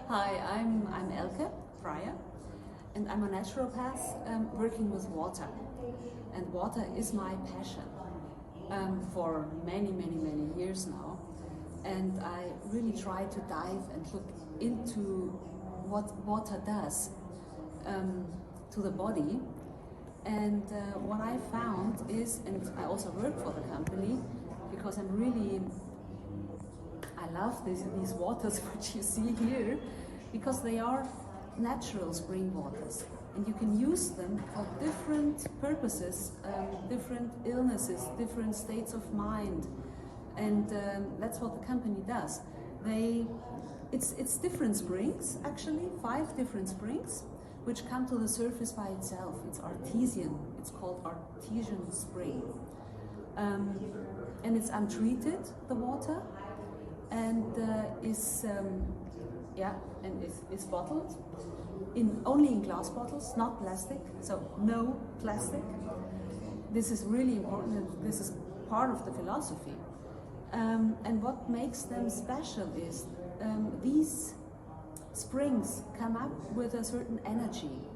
Hi, I'm Elke Freier, and I'm a naturopath working with water. And water is my passion for many years now. And I really try to dive and look into what water does to the body. And what I found is, and I also work for the company because I love these waters which you see here, because they are natural spring waters, and you can use them for different purposes, different illnesses, different states of mind, and that's what the company does. It's different springs, actually 5 different springs, which come to the surface by itself. It's artesian. It's called artesian spring, and it's untreated, the water, and is bottled only in glass bottles, not plastic. So no plastic. This is really important, and this is part of the philosophy. And what makes them special is these springs come up with a certain energy,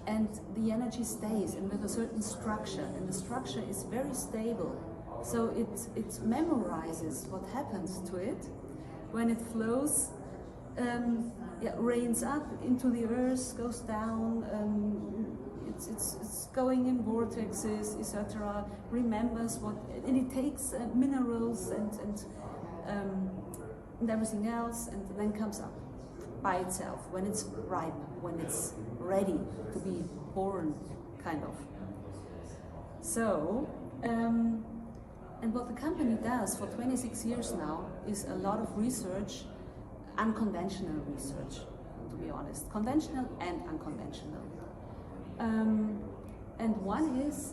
and the energy stays, and with a certain structure, and the structure is very stable. So it memorizes what happens to it when it flows, rains up into the earth, goes down, it's going in vortexes, etc. Remembers what, and it takes minerals and everything else, and then comes up by itself when it's ripe, when it's ready to be born, kind of. So. And what the company does for 26 years now is a lot of research, unconventional research, to be honest, conventional and unconventional. And one is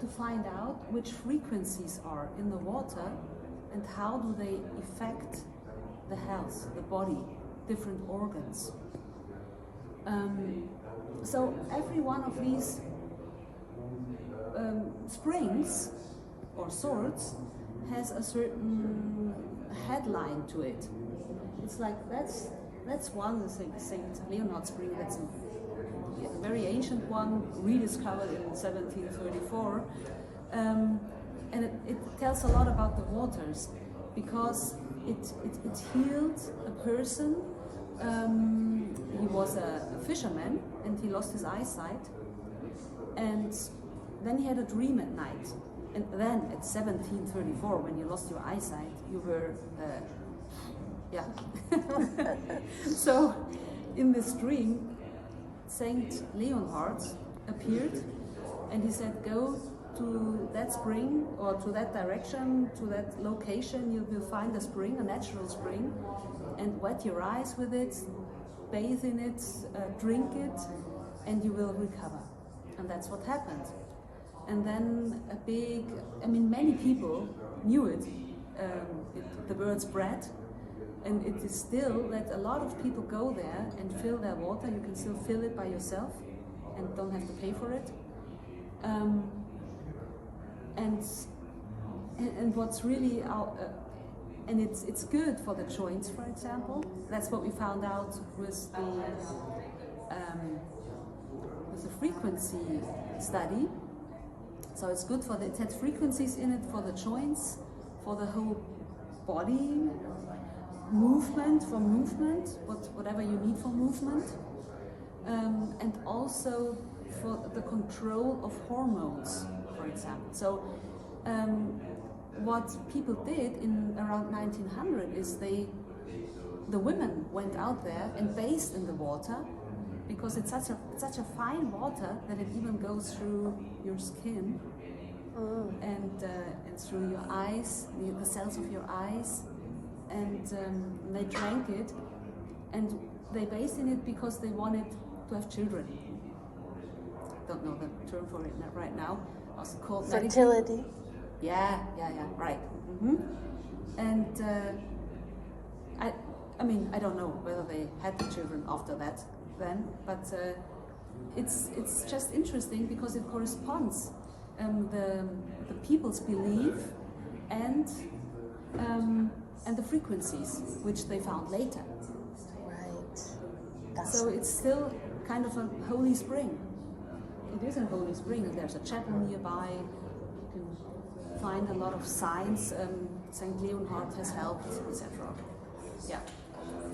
to find out which frequencies are in the water and how do they affect the health, the body, different organs. So every one of these springs or swords has a certain headline to it. It's like that's one, the St. Leonhard's spring. That's a very ancient one, rediscovered in 1734, and it tells a lot about the waters, because it healed a person. He was a fisherman and he lost his eyesight, and then he had a dream at night. And then at 1734, when you lost your eyesight, you were, So in this dream, Saint Leonhard appeared, and he said, go to that spring, or to that direction, to that location, you will find a spring, a natural spring, and wet your eyes with it, bathe in it, drink it, and you will recover. And that's what happened. And then many people knew it. The word spread, and it is still that a lot of people go there and fill their water. You can still fill it by yourself and don't have to pay for it. And what's really and it's good for the joints, for example. That's what we found out with the frequency study. So it's good it had frequencies in it for the joints, for the whole body, movement, whatever you need for movement, and also for the control of hormones, for example. So what people did in around 1900 is the women went out there and bathed in the water, because it's such a fine water that it even goes through your skin and through your eyes, the cells of your eyes, and they drank it, and they bathed in it because they wanted to have children. Don't know the term for it right now. Also called fertility. Yeah, right. Mm-hmm. And I don't know whether they had the children after that then, but it's just interesting because it corresponds the people's belief and and the frequencies, which they found later. Right. So it's still kind of a holy spring. It is a holy spring, and there's a chapel nearby. You can find a lot of signs. St. Leonhard has helped, etc. Yeah.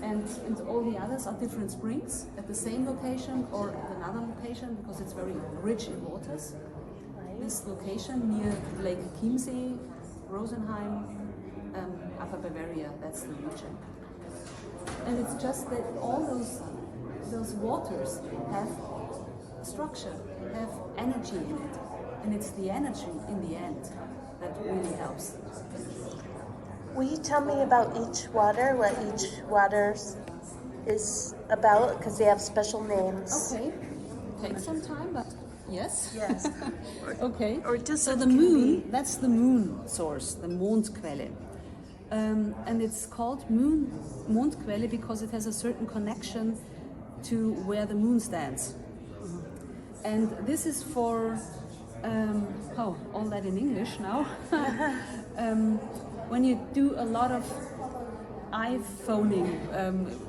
And all the others are different springs at the same location or at another location because it's very rich in waters. This location near Lake Chiemsee, Rosenheim, Upper Bavaria, that's the region. And it's just that all those waters have structure, have energy in it. And it's the energy in the end that really helps. Will you tell me about each water, what each water is about? Because they have special names. Okay. Take some time, but yes. Yes. Okay. Or just so the moon, that's the moon source, the Mondquelle. And it's called Mondquelle because it has a certain connection to where the moon stands. And this is for, all that in English now. When you do a lot of iPhoning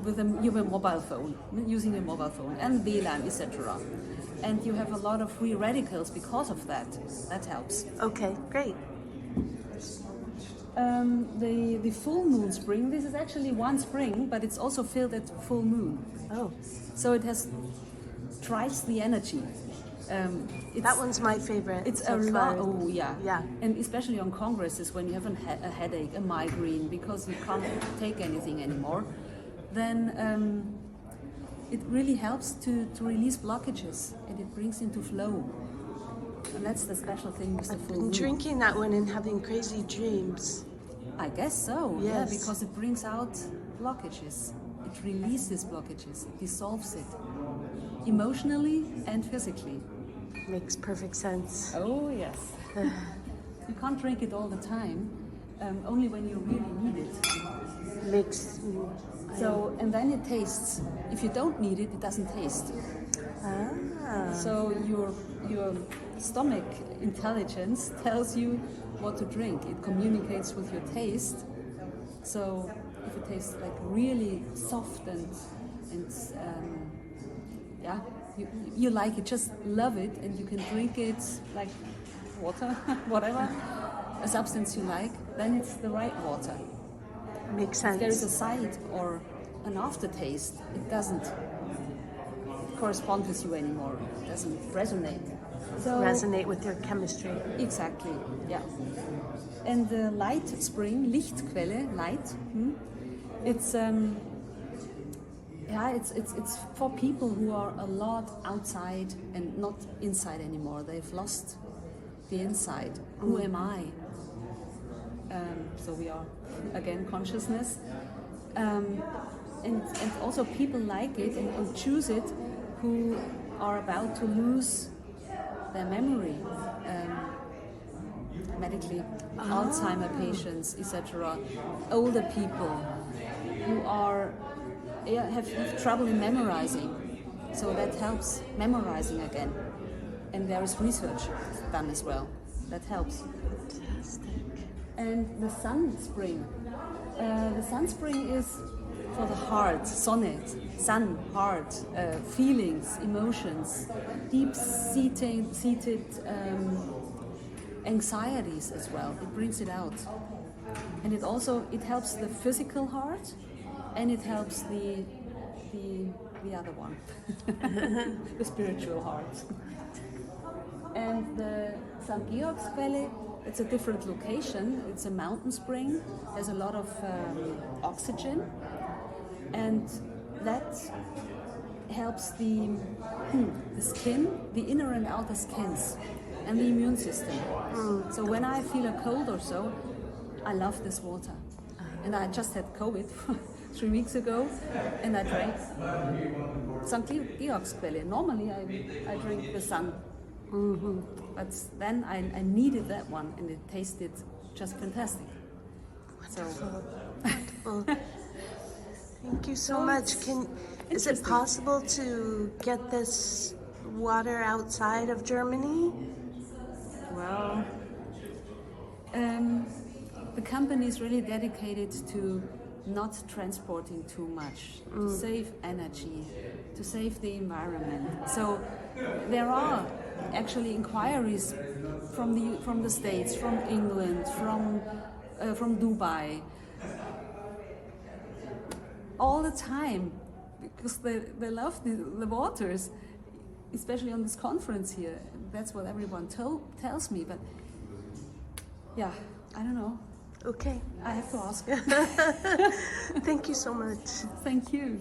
with your mobile phone, using your mobile phone, and WLAN, etc. And you have a lot of free radicals because of that. That helps. Okay, great. The full moon spring, this is actually one spring, but it's also filled at full moon. Oh. So it has twice the energy. That one's my favorite. It's so a lot. far. Oh yeah. Yeah. And especially on congresses when you have a headache, a migraine, because you can't take anything anymore, then it really helps to release blockages and it brings into flow. And that's the special thing with the full moon. I've been drinking that one and having crazy dreams. I guess so. Yes. Yeah, because it brings out blockages. It releases blockages. It dissolves it emotionally and physically. Makes perfect sense. Oh, yes. You can't drink it all the time, only when you really need it. Makes. So, and then it tastes. If you don't need it, it doesn't taste. Ah. So your stomach intelligence tells you what to drink. It communicates with your taste. So if it tastes like really soft and yeah, you like it, just love it, and you can drink it like water, whatever, a substance you like, then it's the right water. Makes sense. If there is a side or an aftertaste, it doesn't correspond with you anymore. It doesn't resonate. So resonate with your chemistry. Exactly, yeah. And the light spring, Lichtquelle, light, it's it's for people who are a lot outside and not inside anymore. They've lost the inside. Who am I? So we are again consciousness, and also people like it and choose it who are about to lose their memory medically, Alzheimer patients, etc. Older people who are have trouble in memorizing, so that helps memorizing again. And there is research done as well that helps. Fantastic. And the sun spring. The sun spring is for the heart, sonnet, sun, heart, feelings, emotions, deep-seated anxieties as well. It brings it out. And it helps the physical heart, and it helps the other one, the spiritual heart. And the St. Georgsquelle, it's a different location. It's a mountain spring. There's a lot of oxygen, and that helps the skin, the inner and outer skins, and the immune system. So when I feel a cold or so, I love this water. And I just had COVID 3 weeks ago, and I drank St. Georgsquelle. Normally I drink the sun. But then I needed that one, and it tasted just fantastic. Wonderful. Wonderful. Thank you so much. Is it possible to get this water outside of Germany? Well, the company is really dedicated to not transporting too much, to save energy, to save the environment. So there are actually inquiries from the States, from England, from Dubai, all the time, because they love the waters, especially on this conference here. That's what everyone tells me, but yeah, I don't know. Okay. I have to ask. Thank you so much. Thank you.